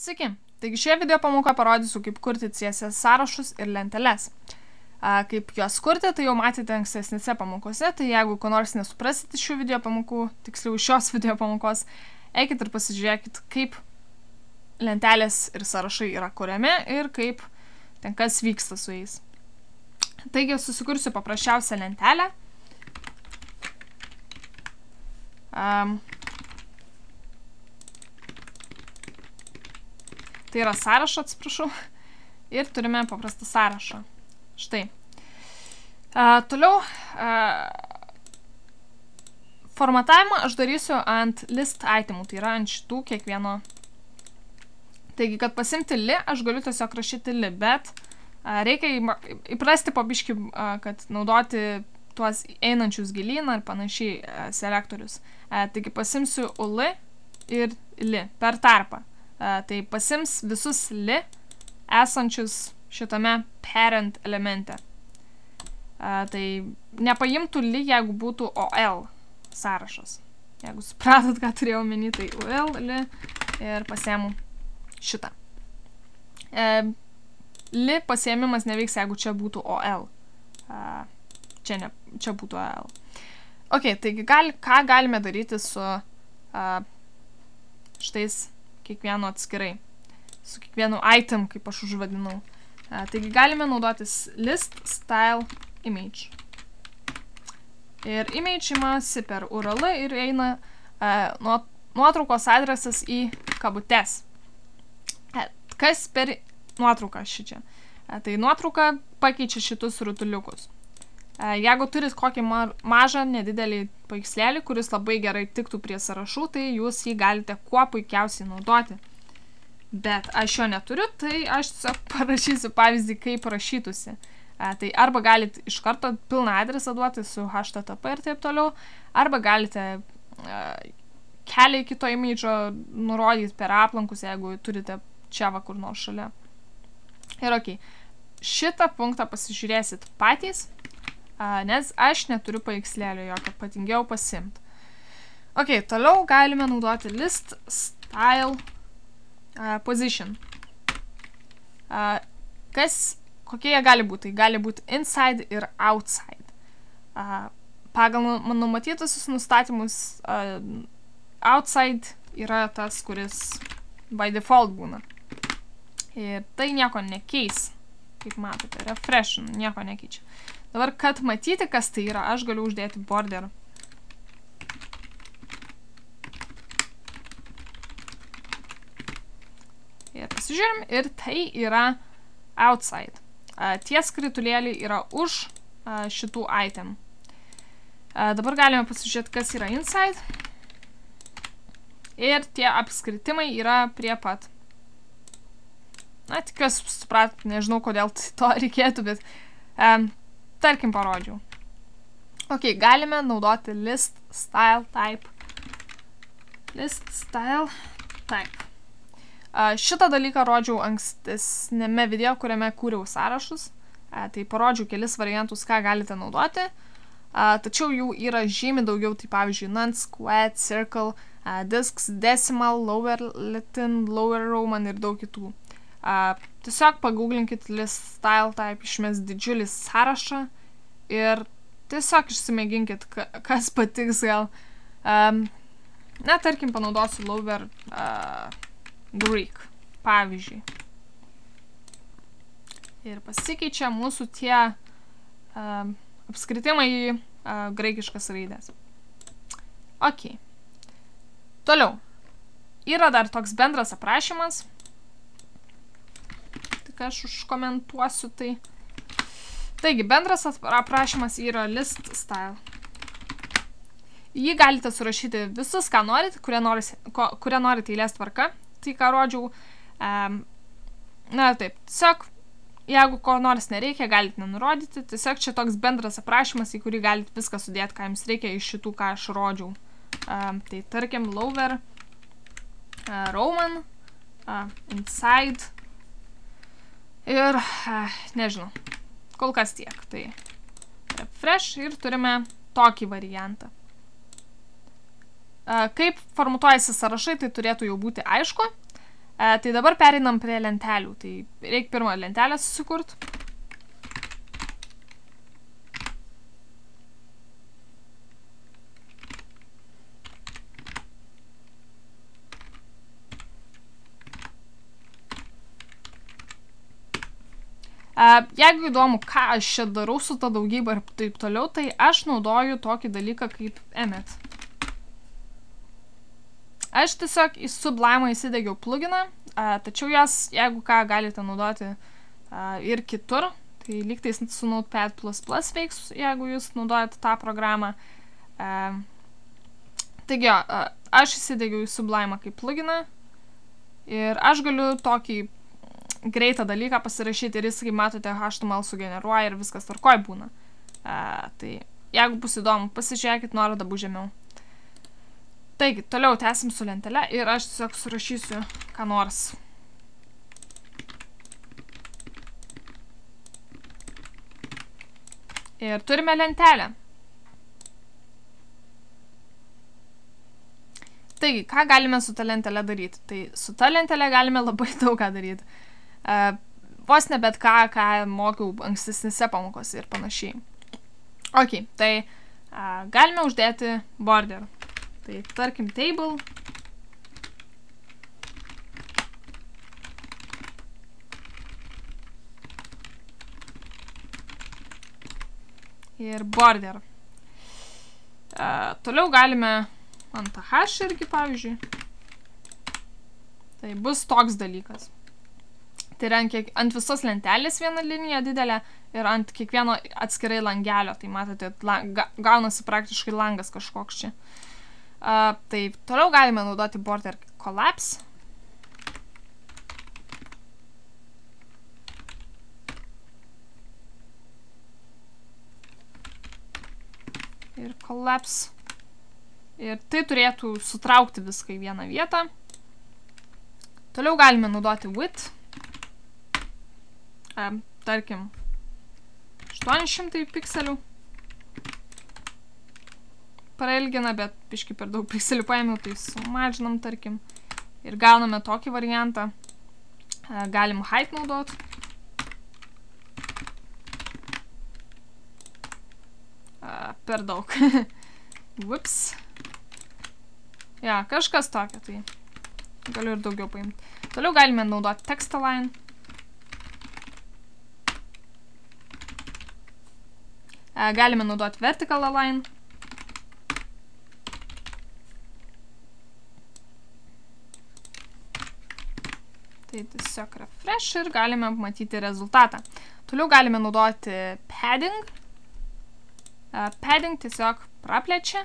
Sveiki, taigi šioje video pamokoje parodysiu, kaip kurti CSS sąrašus ir lenteles. Kaip juos kurti, tai jau matėte ankstesnėse pamokose, tai jeigu ko nors nesuprasite šių video pamokų, tiksliau šios video pamokos, eikit ir pasižiūrėkit, kaip lentelės ir sąrašai yra kuriami ir kaip ten kas vyksta su jais. Taigi susikursiu paprasčiausią lentelę. Tai yra sąrašą, atsiprašau. Ir turime paprastą sąrašą. Štai. Toliau formatavimą aš darysiu ant list itemų, tai yra ant šitų kiekvieno. Taigi, kad pasimti li, aš galiu tiesiog rašyti li, bet reikia įprasti po biškį, kad naudoti tuos einančius gilyn ar panašiai selektorius. Taigi pasimsiu ul ir li per tarpą. Tai pasims visus li esančius šitame parent elemente. Tai nepaimtų li, jeigu būtų OL sąrašas. Jeigu supratot, ką turėjau omeny, tai OL, li ir pasiemu šitą. Li pasiėmimas neveiks, jeigu čia būtų OL. Čia būtų OL. Ok, taigi ką galime daryti su štais kiekvienu atskirai. Su kiekvienu item, kaip aš užvadinau. Taigi galime naudotis list style image. Ir image imasi per URL ir eina nuotraukos adresas į kabutes. Kas per nuotrauką šičia? Tai nuotrauka pakeičia šitus rutuliukus. Jeigu turit kokį mažą, nedidelį paveikslėlį, kuris labai gerai tiktų prie sąrašų, tai jūs jį galite kuo puikiausiai naudoti. Bet aš jo neturiu, tai aš tiesiog parašysiu pavyzdį, kaip rašytųsi. Tai arba galite iš karto pilną adresą duoti su HTTP ir taip toliau, arba galite kelią iki to imidžo nurodyti per aplankus, jeigu turite čia va kur nors šalia. Ir ok, šitą punktą pasižiūrėsit patys, nes aš neturiu paveikslėlio jokio, patingiau pasimt. Ok, toliau galime naudoti list style position. Kokie jie gali būti? Tai gali būti inside ir outside. Pagal numatytusius nustatymus outside yra tas, kuris by default būna. Ir tai nieko nekeis, kaip matote, refresh, nieko nekeičia. Dabar, kad matyti, kas tai yra, aš galiu uždėti border. Ir pasižiūrim, ir tai yra outside. Tie skritulėliai yra už šitų item. Dabar galime pasižiūrėti, kas yra inside. Ir tie apskritimai yra prie pat. Na, tikiuosi suprat, nežinau, kodėl to reikėtų, bet tarkim parodžiau. Ok, galime naudoti list style type. List style type. Šitą dalyką rodžiau ankstesnėme video, kuriame kūriau sąrašus. Tai parodžiau kelis variantus, ką galite naudoti. Tačiau jų yra žymiai daugiau, tai pavyzdžiui, none, square, circle, disks, decimal, lower latin, lower roman ir daug kitų. Tiesiog pagooglinkit list style type, išmes didžiulį sąrašą ir tiesiog išsimėginkit, kas patiks gal. Na, tarkim, panaudosiu lower Greek, pavyzdžiui. Ir pasikeičia mūsų tie apskritimai į graikiškas raidės. Ok. Toliau. Yra dar toks bendras aprašymas. Tik aš užkomentuosiu tai. Taigi, bendras aprašymas yra list style. Jį galite surašyti visus, ką norit, kurie norit eilės tvarka. Tai, ką rodžiau. Na, taip, tiesiog, jeigu ko nors nereikia, galite nenurodyti. Tiesiog čia toks bendras aprašymas, į kurį galite viską sudėti, ką jums reikia iš šitų, ką aš rodžiau. Tai, tarkim, lower, roman, inside ir, nežinau, kol kas tiek. Tai, refresh ir turime tokį variantą. Kaip formatuojasi sąrašai, tai turėtų jau būti aišku. Tai dabar pereinam prie lentelių. Tai reikia pirmą lentelę susikurt. Jeigu įdomu, ką aš čia darau su ta daugyba ir taip toliau, tai aš naudoju tokį dalyką kaip emmet. Aš tiesiog į Sublime įsidegiau pluginą, tačiau jas, jeigu ką, galite naudoti ir kitur. Tai lygtais su Notepad++ veiks, jeigu jūs naudojate tą programą. Taigi jo, aš įsidegiau į Sublime kaip pluginą ir aš galiu tokį greitą dalyką pasirašyti ir jis, kaip matote, HTML sugeneruoja ir viskas tvarkoj būna. Tai jeigu bus įdomu, pasižiūrėkit nuorodą bus žemiau. Taigi, toliau tęsim su lentele ir aš tiesiog surašysiu ką nors. Ir turime lentelę. Taigi, ką galime su ta lentelė daryti? Tai su ta lentelė galime labai daug ką daryti. Vos ne bet ką mokiau ankstesnėse pamokose ir panašiai. Ok, tai galime uždėti border. Tai tarkim table. Ir border. Toliau galime ant h irgi, pavyzdžiui. Tai bus toks dalykas. Tai yra ant visos lentelės viena linija didelė ir ant kiekvieno atskirai langelio. Tai matote, gaunasi praktiškai langas kažkoks čia. Tai toliau galime naudoti border collapse. Ir collapse. Ir tai turėtų sutraukti viską į vieną vietą. Toliau galime naudoti width. Tarkim 800 pikselių. Prailgina, bet biškai per daug pikselių paėmiau, tai sumažinam, tarkim. Ir gauname tokį variantą. Galim height naudoti. Per daug. Whoops. Ja, kažkas tokio, tai galiu ir daugiau paimti. Toliau galime naudoti text align. Galime naudoti vertical align. Tai tiesiog refresh ir galime matyti rezultatą. Toliau galime naudoti padding. Padding tiesiog praplečia.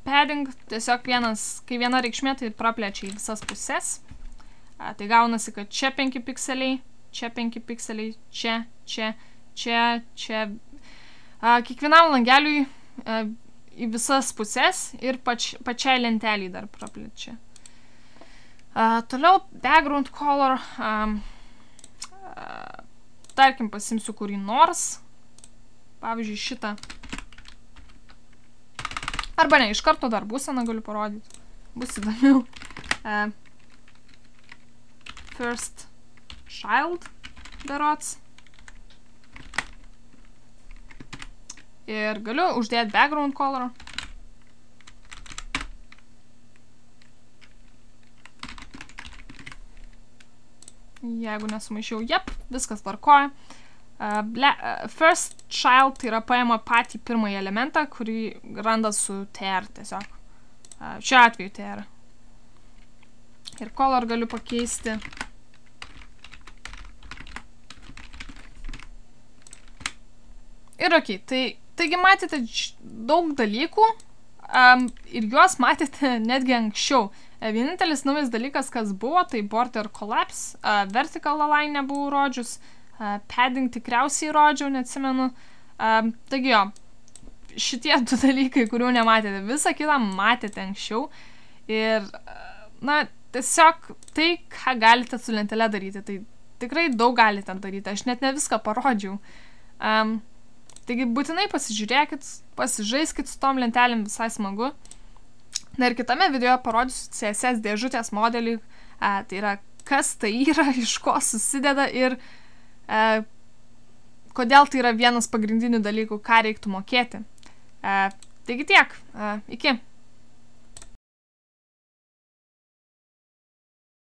Padding tiesiog kai viena reikšmė, tai praplečia į visas pusės. Tai gaunasi, kad čia 5 pikseliai, čia 5 pikseliai, čia. Kiekvienam langeliui į visas pusės ir pačiai lenteliai dar praplečia. Toliau background color. Tarkim, pasimsiu kurį nors. Pavyzdžiui, šitą. Arba ne, iš karto dar būseną galiu parodyti. Bus įdomiau. First child berods. Ir galiu uždėti background color. Jeigu nesumaišiau, viskas tvarkoja. First child tai yra paima patį pirmąjį elementą, kurį randa su tr tiesiog. Šiuo atveju tr. Ir color galiu pakeisti. Ir ok, taigi matėte daug dalykų ir juos matėte netgi anksčiau. Vienintelis naujas dalykas, kas buvo, tai border collapse, vertical align nebuvau rodžius, padding tikriausiai rodžiau, neatsimenu. Taigi jo, šitie du dalykai, kurių nematėte, visą kitą matėte anksčiau. Ir, na, tiesiog tai, ką galite su lentele daryti, tai tikrai daug galite daryti, aš net ne viską parodžiau. Taigi būtinai pasižiūrėkit, pasižaiskit su tom lentelėm, visai smagu. Na ir kitame video parodysiu CSS dėžutės modelį, tai yra kas tai yra, iš ko susideda ir kodėl tai yra vienas pagrindinių dalykų, ką reiktų mokėti. Taigi tiek, iki.